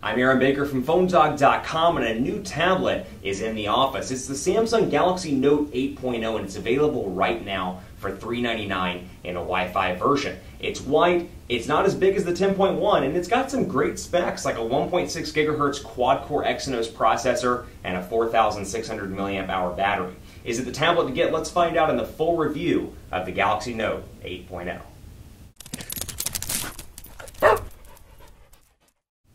I'm Aaron Baker from PhoneDog.com, and a new tablet is in the office. It's the Samsung Galaxy Note 8.0, and it's available right now for $399 in a Wi-Fi version. It's white, it's not as big as the 10.1, and it's got some great specs like a 1.6 gigahertz quad-core Exynos processor and a 4,600 milliamp hour battery. Is it the tablet to get? Let's find out in the full review of the Galaxy Note 8.0.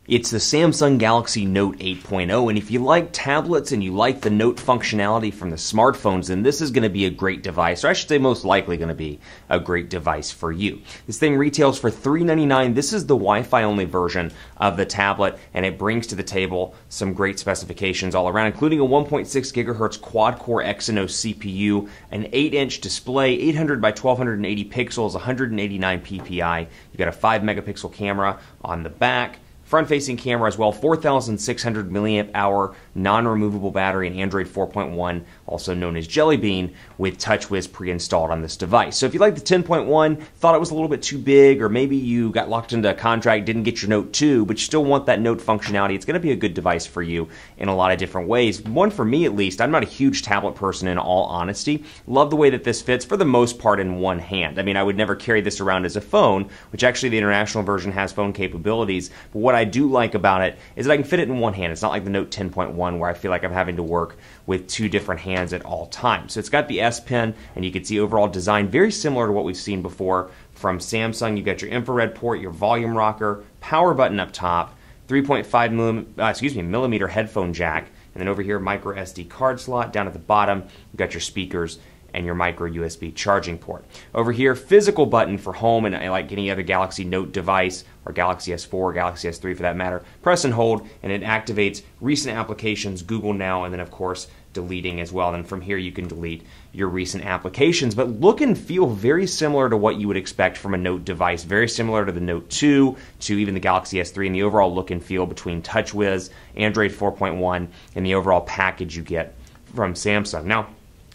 It's the Samsung Galaxy Note 8.0, and if you like tablets and you like the Note functionality from the smartphones, then this is going to be a great device, or I should say most likely going to be a great device for you. This thing retails for $399. This is the Wi-Fi only version of the tablet, and it brings to the table some great specifications all around, including a 1.6 gigahertz quad-core Exynos CPU, an 8-inch display, 800 by 1280 pixels, 189 ppi. You've got a 5 megapixel camera on the back. Front-facing camera as well, 4,600 milliamp hour non-removable battery, and Android 4.1, also known as Jelly Bean, with TouchWiz pre-installed on this device. So if you like the 10.1, thought it was a little bit too big, or maybe you got locked into a contract, didn't get your Note 2, but you still want that Note functionality, it's going to be a good device for you in a lot of different ways. One for me at least. I'm not a huge tablet person in all honesty. Love the way that this fits for the most part in one hand. I mean, I would never carry this around as a phone, which actually the international version has phone capabilities, but what I do like about it is that I can fit it in one hand. It's not like the Note 10.1 where I feel like I'm having to work with two different hands at all times. So it's got the S Pen, and you can see overall design very similar to what we've seen before from Samsung. You've got your infrared port, your volume rocker, power button up top, 3.5 millimeter headphone jack, and then over here micro SD card slot. Down at the bottom, you've got your speakers and your micro USB charging port. Over here, physical button for home, and like any other Galaxy Note device, or Galaxy S4, or Galaxy S3 for that matter, press and hold, and it activates recent applications, Google Now, and then of course deleting as well. And then from here you can delete your recent applications, but look and feel very similar to what you would expect from a Note device, very similar to the Note 2, to even the Galaxy S3, and the overall look and feel between TouchWiz, Android 4.1, and the overall package you get from Samsung. Now,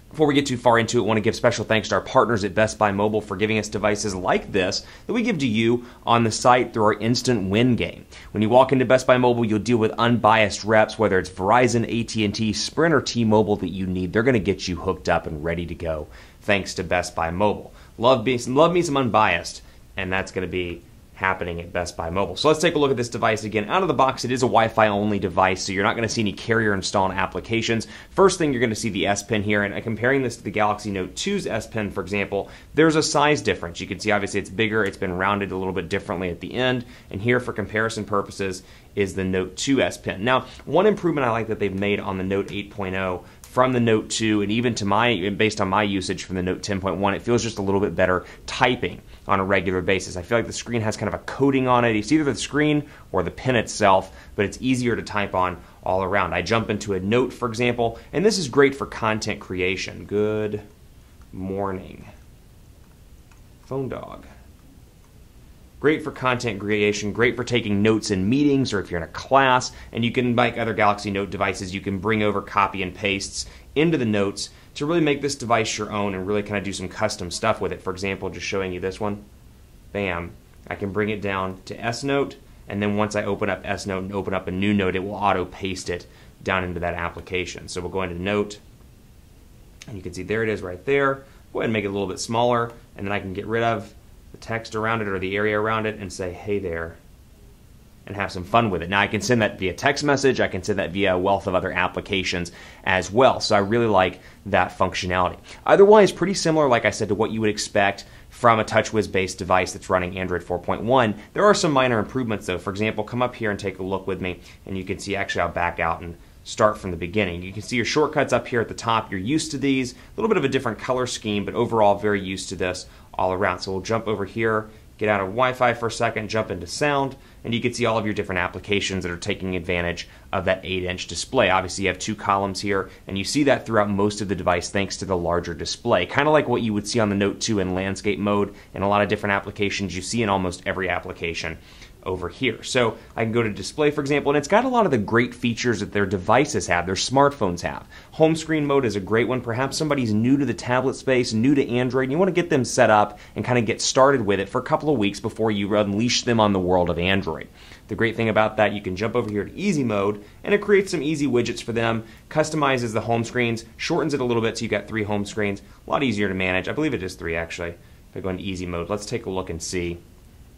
before we get too far into it, I want to give special thanks to our partners at Best Buy Mobile for giving us devices like this that we give to you on the site through our Instant Win game. When you walk into Best Buy Mobile, you'll deal with unbiased reps, whether it's Verizon, AT&T, Sprint, or T-Mobile that you need. They're going to get you hooked up and ready to go thanks to Best Buy Mobile. Love me some unbiased, and that's going to be happening at Best Buy Mobile. So let's take a look at this device again. Out of the box, it is a Wi-Fi only device, so you're not going to see any carrier installed applications. First thing, you're going to see the S Pen here, and comparing this to the Galaxy Note 2's S Pen, for example, there's a size difference. You can see obviously it's bigger, it's been rounded a little bit differently at the end, and here for comparison purposes is the Note 2 S Pen. Now, one improvement I like that they've made on the Note 8.0 from the Note 2, and even to based on my usage from the Note 10.1, it feels just a little bit better typing on a regular basis. I feel like the screen has kind of a coating on it. It's either the screen or the pen itself, but it's easier to type on all around. I jump into a note, for example, and this is great for content creation. Good morning, phone dog. Great for content creation, great for taking notes in meetings or if you're in a class, and you can, like other Galaxy Note devices, you can bring over copy and pastes into the notes to really make this device your own and really kind of do some custom stuff with it. For example, just showing you this one, bam, I can bring it down to S Note, and then once I open up S Note and open up a new note, it will auto paste it down into that application. So we'll go into Note, and you can see there it is right there. Go ahead and make it a little bit smaller, and then I can get rid of the text around it or the area around it and say, hey there, and have some fun with it. Now I can send that via text message, I can send that via a wealth of other applications as well, so I really like that functionality. Otherwise, pretty similar, like I said, to what you would expect from a TouchWiz based device that's running Android 4.1. There are some minor improvements though. For example, come up here and take a look with me, and you can see, actually I'll back out and start from the beginning. You can see your shortcuts up here at the top. You're used to these. A little bit of a different color scheme, but overall very used to this all around. So we'll jump over here, get out of Wi-Fi for a second, jump into sound, and you can see all of your different applications that are taking advantage of that 8-inch display. Obviously you have two columns here, and you see that throughout most of the device thanks to the larger display. Kind of like what you would see on the Note 2 in landscape mode, and a lot of different applications you see in almost every application over here. So I can go to display, for example, and it's got a lot of the great features that their devices have, their smartphones have. Home screen mode is a great one. Perhaps somebody's new to the tablet space, new to Android, and you want to get them set up and kind of get started with it for a couple of weeks before you unleash them on the world of Android. The great thing about that, you can jump over here to easy mode, and it creates some easy widgets for them, customizes the home screens, shortens it a little bit so you've got 3 home screens. A lot easier to manage. I believe it is 3 actually. If I go into easy mode, let's take a look and see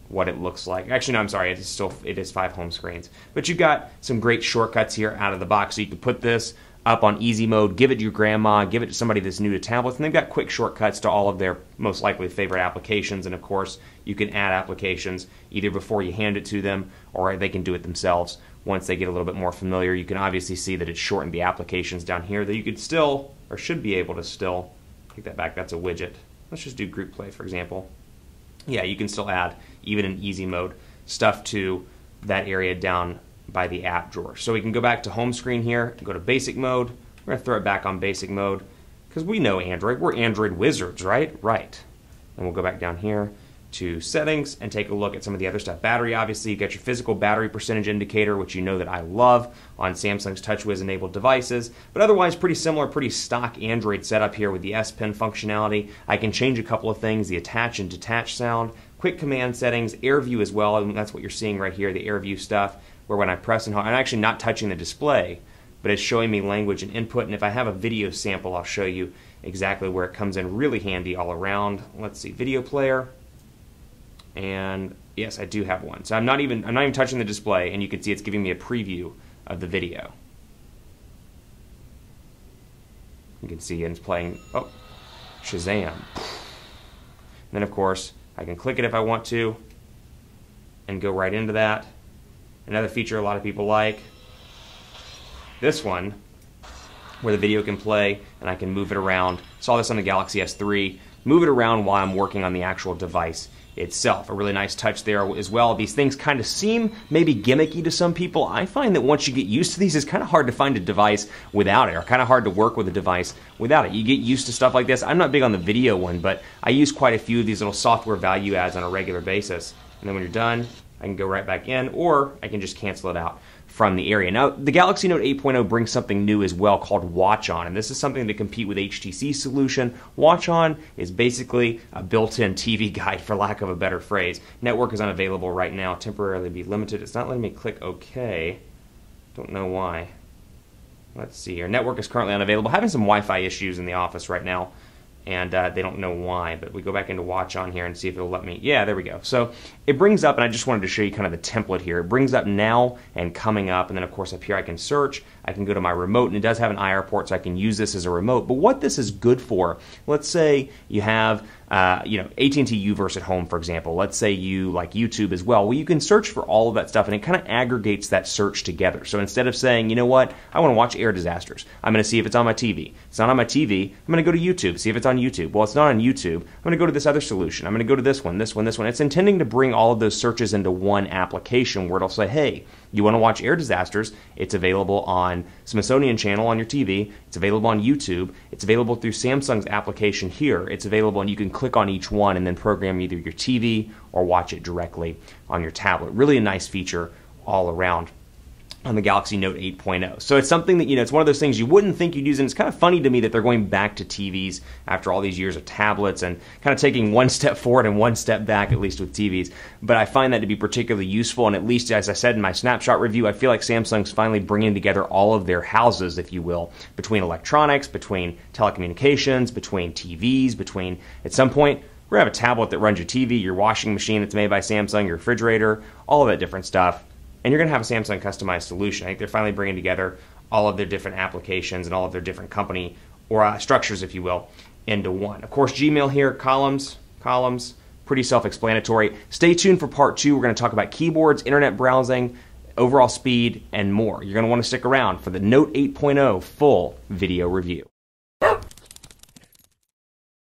what it looks like. Actually, no, I'm sorry, it is 5 home screens. But you've got some great shortcuts here out of the box. So you can put this up on easy mode, give it to your grandma, give it to somebody that's new to tablets, and they've got quick shortcuts to all of their most likely favorite applications. And of course, you can add applications either before you hand it to them, or they can do it themselves once they get a little bit more familiar. You can obviously see that it's shortened the applications down here that you could still, or should be able to still, take that back, that's a widget. Let's just do group play, for example. Yeah, you can still add, even in easy mode, stuff to that area down by the app drawer. So we can go back to home screen here, go to basic mode. We're going to throw it back on basic mode because we know Android. We're Android wizards, right? Right. And we'll go back down here to settings and take a look at some of the other stuff. Battery, obviously, you got your physical battery percentage indicator, which you know that I love on Samsung's TouchWiz enabled devices, but otherwise pretty similar, pretty stock Android setup here with the S Pen functionality. I can change a couple of things, the attach and detach sound, quick command settings, air view as well, and that's what you're seeing right here, the air view stuff, where when I press and hold, I'm actually not touching the display, but it's showing me language and input, and if I have a video sample, I'll show you exactly where it comes in really handy all around. Let's see, video player. And yes, I do have one. So I'm not even touching the display, and you can see it's giving me a preview of the video. You can see it's playing, oh, Shazam. And then of course, I can click it if I want to and go right into that. Another feature a lot of people like, this one, where the video can play and I can move it around. Saw this on the Galaxy S3. Move it around while I'm working on the actual device itself. A really nice touch there as well. These things kind of seem maybe gimmicky to some people. I find that once you get used to these, it's kind of hard to find a device without it, or kind of hard to work with a device without it. You get used to stuff like this. I'm not big on the video one, but I use quite a few of these little software value adds on a regular basis. And then when you're done, I can go right back in, or I can just cancel it out from the area. Now, the Galaxy Note 8.0 brings something new as well called Watch On, and this is something to compete with HTC's solution. Watch On is basically a built-in TV guide, for lack of a better phrase. Network is unavailable right now, temporarily be limited. It's not letting me click OK. Don't know why. Let's see here. Network is currently unavailable. Having some Wi-Fi issues in the office right now, and they don't know why, but we go back into Watch On here and see if it'll let me. Yeah, there we go. So it brings up, and I just wanted to show you kind of the template here. It brings up now and coming up, and then of course up here I can search. I can go to my remote, and it does have an IR port, so I can use this as a remote. But what this is good for, let's say you have AT&T Uverse at home, for example. Let's say you like YouTube as well. Well, you can search for all of that stuff, and it kind of aggregates that search together. So instead of saying, you know what, I want to watch air disasters, I'm going to see if it's on my TV. It's not on my TV. I'm going to go to YouTube, see if it's on YouTube. Well, it's not on YouTube. I'm going to go to this other solution. I'm going to go to this one, this one, this one. It's intending to bring all of those searches into one application where it'll say, hey, you want to watch air disasters? It's available on Smithsonian Channel on your TV. It's available on YouTube. It's available through Samsung's application here. It's available, and you can click on each one and then program either your TV or watch it directly on your tablet. Really a nice feature all around on the Galaxy Note 8.0. So it's something that, it's one of those things you wouldn't think you'd use, and it's kind of funny to me that they're going back to TVs after all these years of tablets and kind of taking one step forward and one step back, at least with TVs. But I find that to be particularly useful, and at least, as I said in my snapshot review, I feel like Samsung's finally bringing together all of their houses, if you will, between electronics, between telecommunications, between TVs, between, at some point, we're going to have a tablet that runs your TV, your washing machine that's made by Samsung, your refrigerator, all of that different stuff. And you're going to have a Samsung customized solution. I think they're finally bringing together all of their different applications and all of their different company or structures, if you will, into one. Of course, Gmail here, columns, pretty self-explanatory. Stay tuned for part 2. We're going to talk about keyboards, internet browsing, overall speed, and more. You're going to want to stick around for the Note 8.0 full video review.